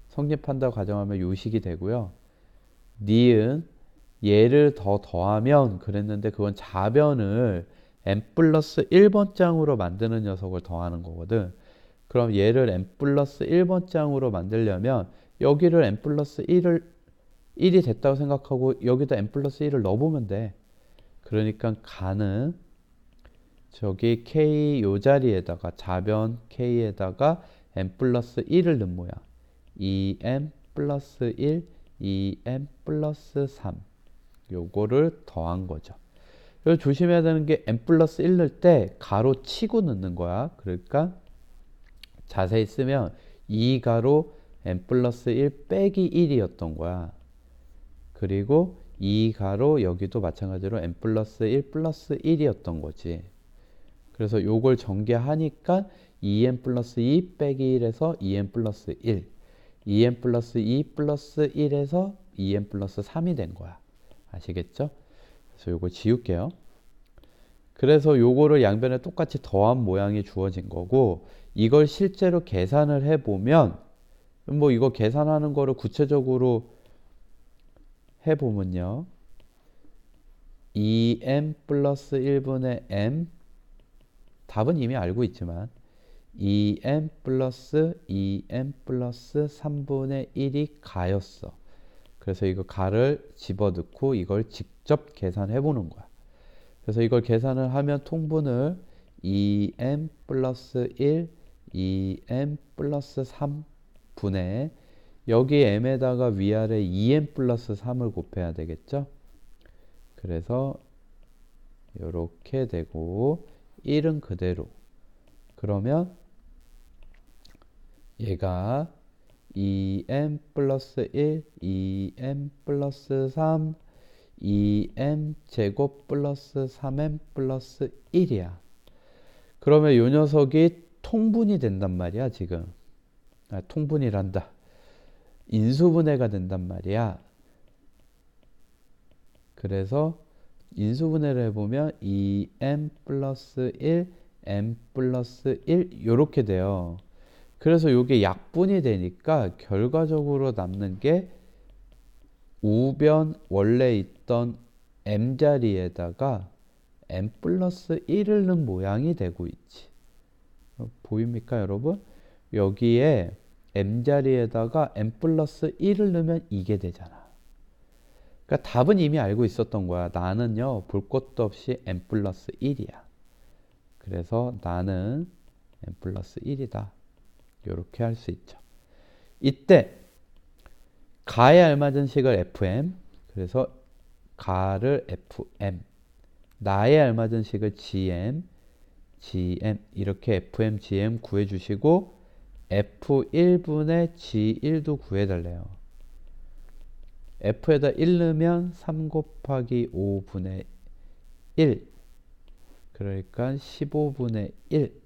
성립한다고 가정하면 요식이 되고요. 니은 얘를 더 더하면 그랬는데 그건 좌변을 m 플러스 1번장으로 만드는 녀석을 더하는 거거든. 그럼 얘를 m 플러스 1번장으로 만들려면 여기를 m 플러스 1이 됐다고 생각하고 여기다 m 플러스 1을 넣어보면 돼. 그러니까 가는 저기 k 요 자리에다가 좌변 k에다가 m 플러스 1을 넣은 모양. 2m 플러스 1, 2m 플러스 3. 요거를 더한 거죠. 그래서 조심해야 되는 게 m 플러스 1 넣을 때 가로 치고 넣는 거야. 그러니까 자세히 쓰면 2가로 m 플러스 1 빼기 1이었던 거야. 그리고 2가로 여기도 마찬가지로 m 플러스 1 플러스 1이었던 거지. 그래서 요걸 전개하니까 2m 플러스 2 빼기 1에서 2m 플러스 1, 2m 플러스 2 플러스 1에서 2m 플러스 3이 된 거야. 아시겠죠? 그래서 요거 지울게요. 그래서 요거를 양변에 똑같이 더한 모양이 주어진 거고, 이걸 실제로 계산을 해보면, 뭐 이거 계산하는 거를 구체적으로 해보면요. 2m 플러스 1분의 m, 답은 이미 알고 있지만 2m 플러스 2m 플러스 3분의 1이 가였어. 그래서 이거 가를 집어넣고 이걸 직접 계산해 보는 거야. 그래서 이걸 계산을 하면 통분을 2m 플러스 1, 2m 플러스 3분의 여기 m에다가 위아래 2m 플러스 3을 곱해야 되겠죠. 그래서 이렇게 되고 1은 그대로. 그러면 얘가 2m 플러스 1, 2m 플러스 3, 2m 제곱 플러스 3m 플러스 1이야. 그러면 이 녀석이 통분이 된단 말이야, 지금. 통분이란다. 인수분해가 된단 말이야. 그래서 인수분해를 해보면 2m 플러스 1, m 플러스 1 이렇게 돼요. 그래서 이게 약분이 되니까 결과적으로 남는 게 우변 원래 있던 m 자리에다가 m 플러스 1을 넣은 모양이 되고 있지. 보입니까, 여러분? 여기에 m 자리에다가 m 플러스 1을 넣으면 이게 되잖아. 그러니까 답은 이미 알고 있었던 거야. 나는요, 볼 것도 없이 m 플러스 1이야. 그래서 나는 m 플러스 1이다. 이렇게 할 수 있죠. 이때 가에 알맞은 식을 fm, 그래서 가를 fm, 나에 알맞은 식을 gm, gm 이렇게 fm, gm 구해주시고 f1분의 g1도 구해달래요. f에다 1 넣으면 3 곱하기 5분의 1, 그러니까 15분의 1.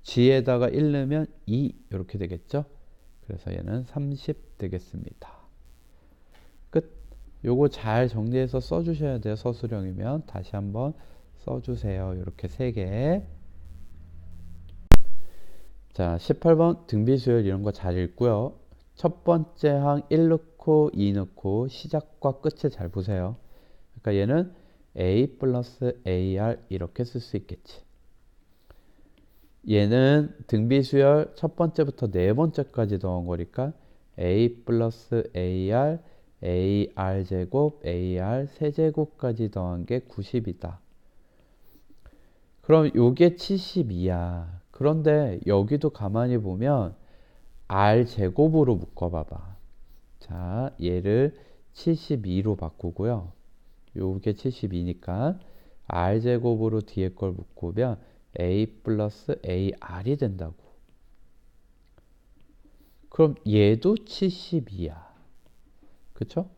g에다가 1 넣으면 2 이렇게 되겠죠. 그래서 얘는 30 되겠습니다. 끝. 요거 잘 정리해서 써주셔야 돼요. 서술형이면 다시 한번 써주세요. 이렇게 3개. 자, 18번 등비수열 이런 거 잘 읽고요. 첫 번째 항 1 넣고 2 넣고 시작과 끝을 잘 보세요. 그러니까 얘는 a 플러스 ar 이렇게 쓸 수 있겠지. 얘는 등비수열 첫 번째부터 네 번째까지 더한 거니까 a 플러스 ar, ar 제곱, ar 세제곱까지 더한 게 90이다. 그럼 요게 72야. 그런데 여기도 가만히 보면 r 제곱으로 묶어봐봐. 자, 얘를 72로 바꾸고요. 요게 72니까 r 제곱으로 뒤에 걸 묶으면 a 플러스 ar이 된다고. 그럼 얘도 72야. 그쵸?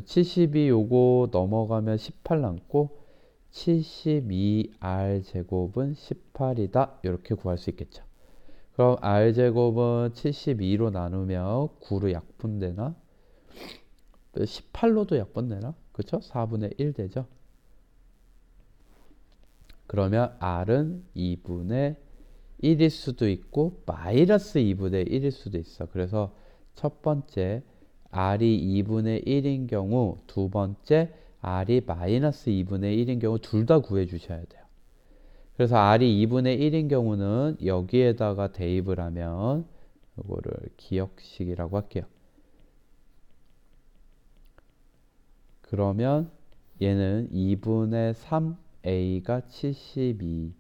72 요거 넘어가면 18 남고 72r 제곱은 18이다. 이렇게 구할 수 있겠죠. 그럼 r 제곱은 72로 나누면 9로 약분되나? 18로도 약분되나? 그쵸? 4분의 1 되죠. 그러면 r은 2분의 1일 수도 있고 마이너스 2분의 1일 수도 있어. 그래서 첫 번째 r이 2분의 1인 경우, 두 번째 r이 마이너스 2분의 1인 경우 둘 다 구해 주셔야 돼요. 그래서 r이 2분의 1인 경우는 여기에다가 대입을 하면 이거를 기억식이라고 할게요. 그러면 얘는 2분의 3a가 72.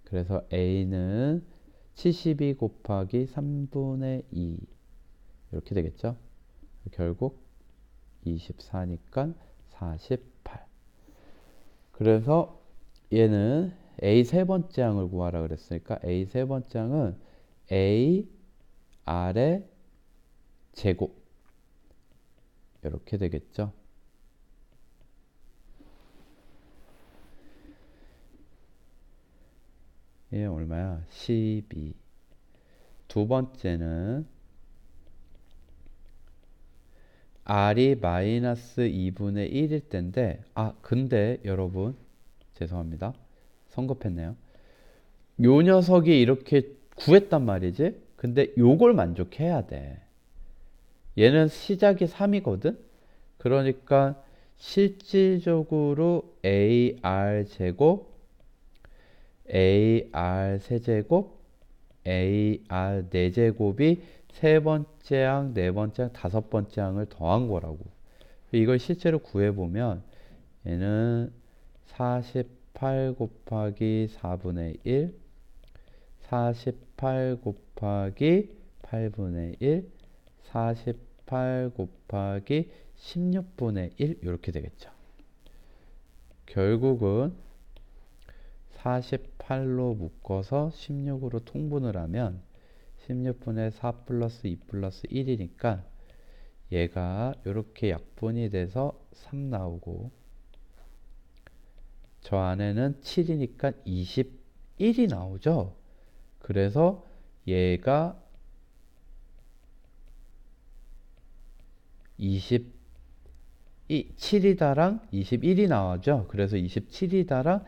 그래서 a는 72 곱하기 3분의 2 이렇게 되겠죠. 결국 24니까 48. 그래서 얘는 a 세 번째 항을 구하라 그랬으니까 a 세 번째 항은 a r의 제곱 이렇게 되겠죠. 얘 얼마야? 12. 두 번째는 r이 마이너스 2분의 1일 때인데, 근데 여러분 죄송합니다. 성급했네요. 요 녀석이 이렇게 구했단 말이지. 근데 요걸 만족해야 돼. 얘는 시작이 3이거든. 그러니까 실질적으로 ar 제곱, ar 세제곱, ar 4제곱이 세 번째 항, 네 번째 항, 다섯 번째 항을 더한 거라고. 이걸 실제로 구해보면 얘는 48 곱하기 4분의 1, 48 곱하기 8분의 1, 48 곱하기 16분의 1 이렇게 되겠죠. 결국은 48로 묶어서 16으로 통분을 하면 16분의 4 플러스 2 플러스 1이니까 얘가 이렇게 약분이 돼서 3 나오고 저 안에는 7이니까 21이 나오죠. 그래서 얘가 7이다랑 21이 나오죠. 그래서 27이다랑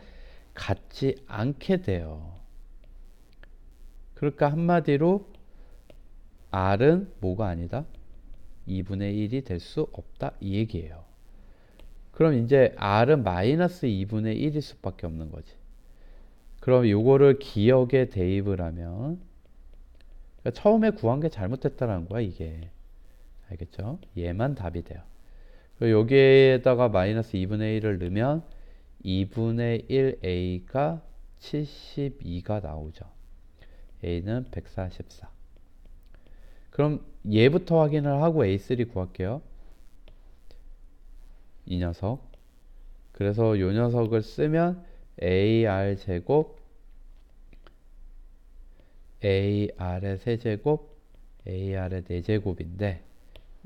같지 않게 돼요. 그러니까 한마디로 r은 뭐가 아니다? 2분의 1이 될 수 없다 이 얘기예요. 그럼 이제 r은 마이너스 2분의 1일 수밖에 없는 거지. 그럼 요거를 기억에 대입을 하면 그러니까 처음에 구한 게 잘못됐다는 거야 이게. 알겠죠? 얘만 답이 돼요. 여기에다가 마이너스 2분의 1을 넣으면 2분의 1a가 72가 나오죠. a는 144. 그럼 얘부터 확인을 하고 a3 구할게요. 이 녀석. 그래서 요 녀석을 쓰면 ar 제곱, ar의 세제곱, ar의 4제곱인데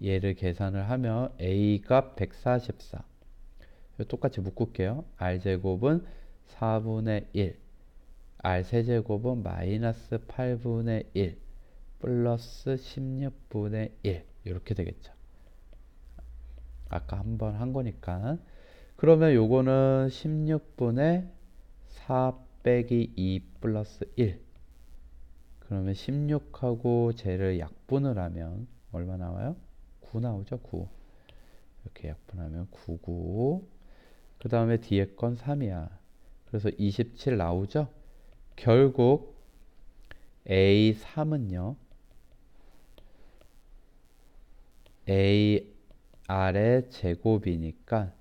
얘를 계산을 하면 a가 144. 똑같이 묶을게요. r제곱은 4분의 1, r세제곱은 마이너스 8분의 1 플러스 16분의 1 이렇게 되겠죠. 아까 한번 한 거니까. 그러면 요거는 16분의 4 빼기 2 플러스 1. 그러면 16하고 쟤를 약분을 하면 얼마 나와요? 9 나오죠. 9. 이렇게 약분하면 99. 그 다음에 뒤에 건 3이야. 그래서 27 나오죠. 결국 A3은요. AR의 제곱이니까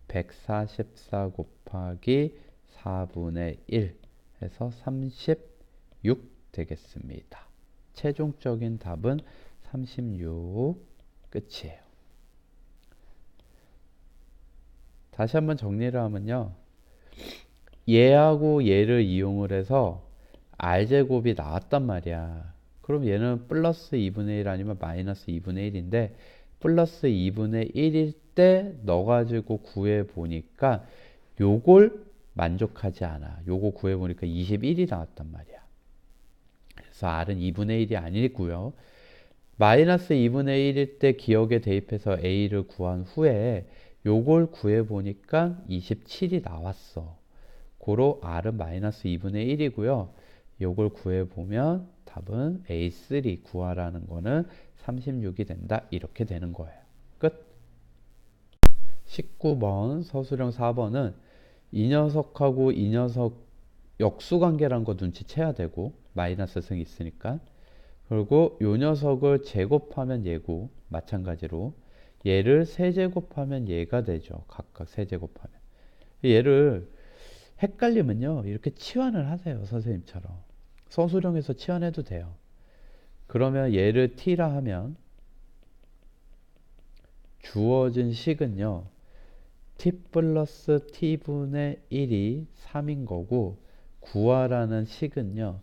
144 곱하기 4분의 1 해서 36 되겠습니다. 최종적인 답은 36 끝이에요. 다시 한번 정리를 하면요. 얘하고 얘를 이용을 해서 R제곱이 나왔단 말이야. 그럼 얘는 플러스 2분의 1 아니면 마이너스 2분의 1인데 플러스 2분의 1일 때 넣어가지고 구해보니까 요걸 만족하지 않아. 요거 구해보니까 21이 나왔단 말이야. 그래서 R은 2분의 1이 아니고요. 마이너스 2분의 1일 때 기억에 대입해서 A를 구한 후에 요걸 구해보니까 27이 나왔어. 고로 R은 마이너스 2분의 1이고요. 요걸 구해보면 답은 A3 구하라는 거는 36이 된다. 이렇게 되는 거예요. 끝. 19번 서술형 4번은 이 녀석하고 이 녀석 역수관계란 거 눈치채야 되고 마이너스 승이 있으니까. 그리고 요 녀석을 제곱하면 얘고 마찬가지로 얘를 세제곱하면 얘가 되죠. 각각 세제곱하면. 얘를 헷갈리면요. 이렇게 치환을 하세요. 선생님처럼. 서술형에서 치환해도 돼요. 그러면 얘를 t라 하면 주어진 식은요. t 플러스 t분의 1이 3인 거고 구하라는 식은요.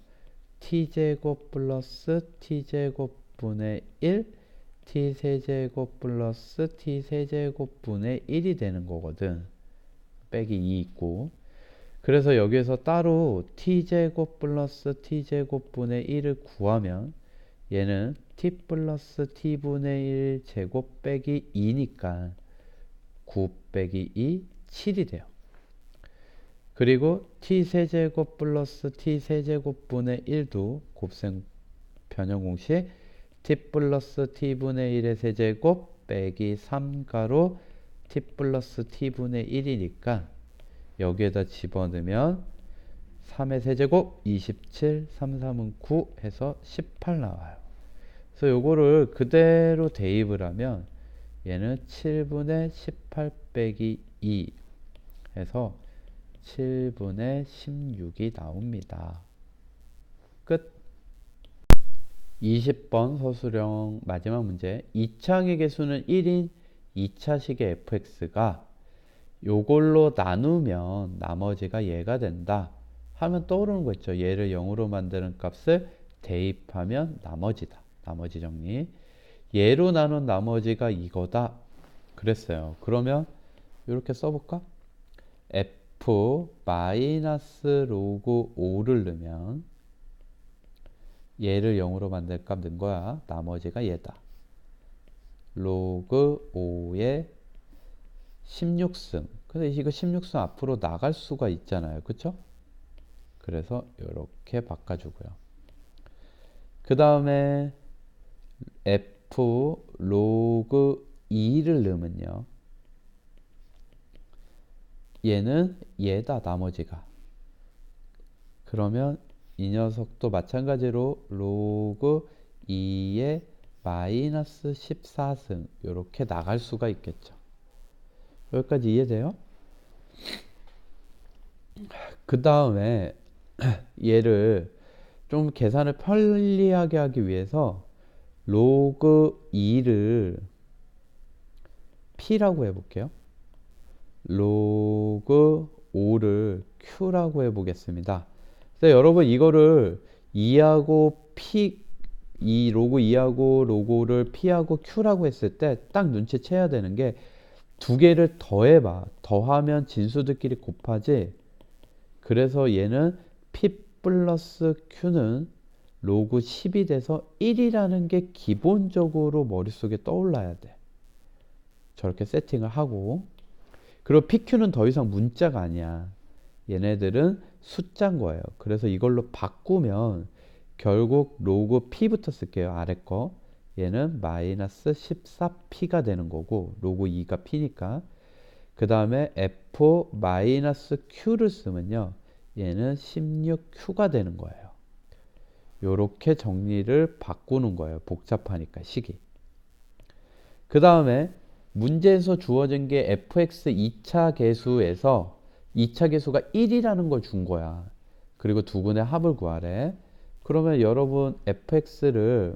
t제곱 플러스 t제곱분의 1 t세제곱 플러스 t세제곱분의 1이 되는 거거든. 빼기 2 있고. 그래서 여기에서 따로 t제곱 플러스 t제곱분의 1을 구하면 얘는 t 플러스 t분의 1 제곱 빼기 2니까 9 빼기 2, 7이 돼요. 그리고 t세제곱 플러스 t세제곱분의 1도 곱셈 변형공식 t 플러스 t분의 1의 세제곱 빼기 3가로 t 플러스 t분의 1이니까 여기에다 집어넣으면 3의 세제곱 27, 3, 3은 9 해서 18 나와요. 그래서 요거를 그대로 대입을 하면 얘는 7분의 18 빼기 2 해서 7분의 16이 나옵니다. 끝. 20번 서술형 마지막 문제. 2차항의 개수는 1인 2차식의 fx가 요걸로 나누면 나머지가 얘가 된다 하면 떠오르는 거 있죠. 얘를 0으로 만드는 값을 대입하면 나머지다. 나머지 정리. 얘로 나눈 나머지가 이거다 그랬어요. 그러면 이렇게 써볼까? f 마이너스 로그 5를 넣으면 얘를 0으로 만들 값 넣은 거야. 나머지가 얘다. 로그 5의 16승. 근데 이거 16승 앞으로 나갈 수가 있잖아요. 그쵸? 그래서 이렇게 바꿔주고요. 그 다음에 f 로그 2를 넣으면요. 얘는 얘다. 나머지가. 그러면 이 녀석도 마찬가지로 로그 2의 마이너스 14승 이렇게 나갈 수가 있겠죠. 여기까지 이해돼요? 그 다음에 얘를 좀 계산을 편리하게 하기 위해서 로그 2를 p라고 해볼게요. 로그 5를 q라고 해보겠습니다. 그래서 여러분 이거를 2하고 p 이 로그 2하고 로그 5를 p하고 q라고 했을 때 딱 눈치채야 되는 게 두 개를 더해봐. 더하면 진수들끼리 곱하지. 그래서 얘는 p 플러스 q는 로그 10이 돼서 1이라는 게 기본적으로 머릿속에 떠올라야 돼. 저렇게 세팅을 하고. 그리고 pq는 더 이상 문자가 아니야. 얘네들은 숫자인 거예요. 그래서 이걸로 바꾸면 결국 로그 p부터 쓸게요. 아래 거. 얘는 마이너스 14p가 되는 거고 로그 2가 p니까. 그 다음에 f 마이너스 q를 쓰면요. 얘는 16q가 되는 거예요. 요렇게 정리를 바꾸는 거예요. 복잡하니까 식이. 그 다음에 문제에서 주어진 게 fx 2차 계수에서 2차 계수가 1이라는 걸 준 거야. 그리고 두근의 합을 구하래. 그러면 여러분 fx를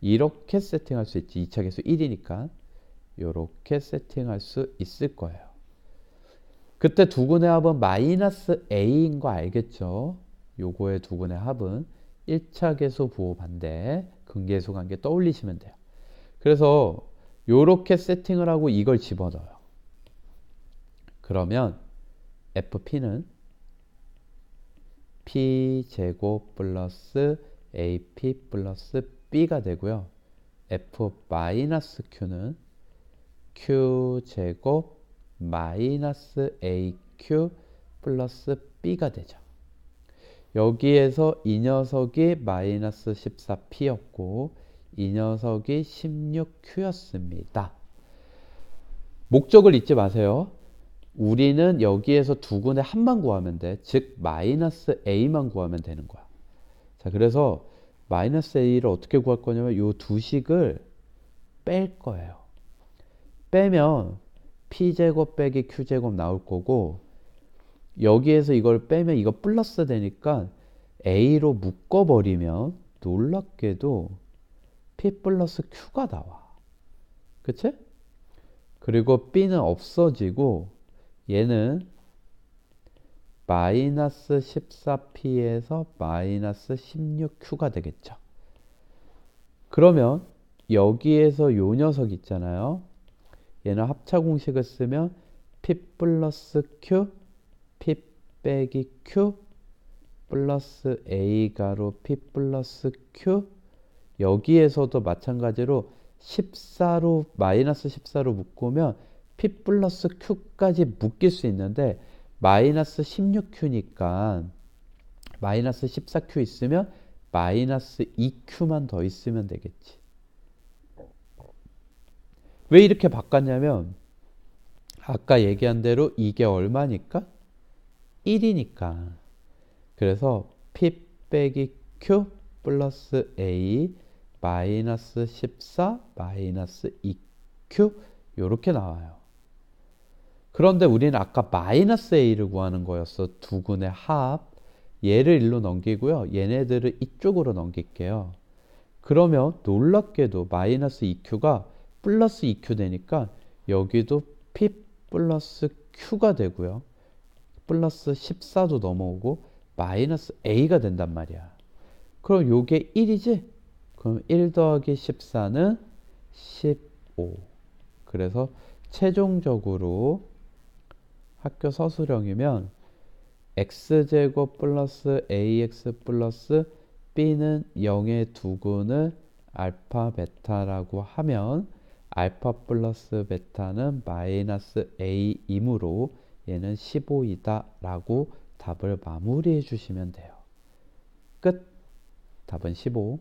이렇게 세팅할 수 있지. 2차 계수 1이니까 이렇게 세팅할 수 있을 거예요. 그때 두근의 합은 마이너스 a인 거 알겠죠? 요거의 두근의 합은 1차 계수 부호 반대 근계수 관계 떠올리시면 돼요. 그래서 요렇게 세팅을 하고 이걸 집어넣어요. 그러면 fp는 p제곱 플러스 ap 플러스 b가 되고요. f-q는 q제곱 마이너스 aq 플러스 b가 되죠. 여기에서 이 녀석이 마이너스 14p였고 이 녀석이 16q였습니다. 목적을 잊지 마세요. 우리는 여기에서 두근의 합만 구하면 돼. 즉 마이너스 a만 구하면 되는 거야. 자, 그래서 마이너스 a를 어떻게 구할 거냐면 이 두 식을 뺄 거예요. 빼면 p제곱 빼기 q제곱 나올 거고 여기에서 이걸 빼면 이거 플러스 되니까 a로 묶어버리면 놀랍게도 p 플러스 q가 나와. 그치? 그리고 b는 없어지고 얘는 마이너스 14p에서 마이너스 16q가 되겠죠. 그러면 여기에서 요 녀석 있잖아요. 얘는 합차 공식을 쓰면 p 플러스 q, p 빼기 q 플러스 a 가로 p 플러스 q 여기에서도 마찬가지로 14로 마이너스 14로 묶으면 p 플러스 q까지 묶일 수 있는데 마이너스 16q니까 마이너스 14q 있으면 마이너스 2q만 더 있으면 되겠지. 왜 이렇게 바꿨냐면 아까 얘기한 대로 이게 얼마니까? 1이니까. 그래서 p 빼기 q 플러스 a 마이너스 14 마이너스 2q 이렇게 나와요. 그런데 우리는 아까 마이너스 a를 구하는 거였어. 두근의 합. 얘를 일로 넘기고요. 얘네들을 이쪽으로 넘길게요. 그러면 놀랍게도 마이너스 2q가 플러스 2q 되니까 여기도 p 플러스 q가 되고요. 플러스 14도 넘어오고 마이너스 a가 된단 말이야. 그럼 요게 1이지? 그럼 1 더하기 14는 15. 그래서 최종적으로 학교 서술형이면 x제곱 플러스 ax 플러스 b는 0의 두근을 알파 베타라고 하면 알파 플러스 베타는 마이너스 a이므로 얘는 15이다 라고 답을 마무리해 주시면 돼요. 끝. 답은 15.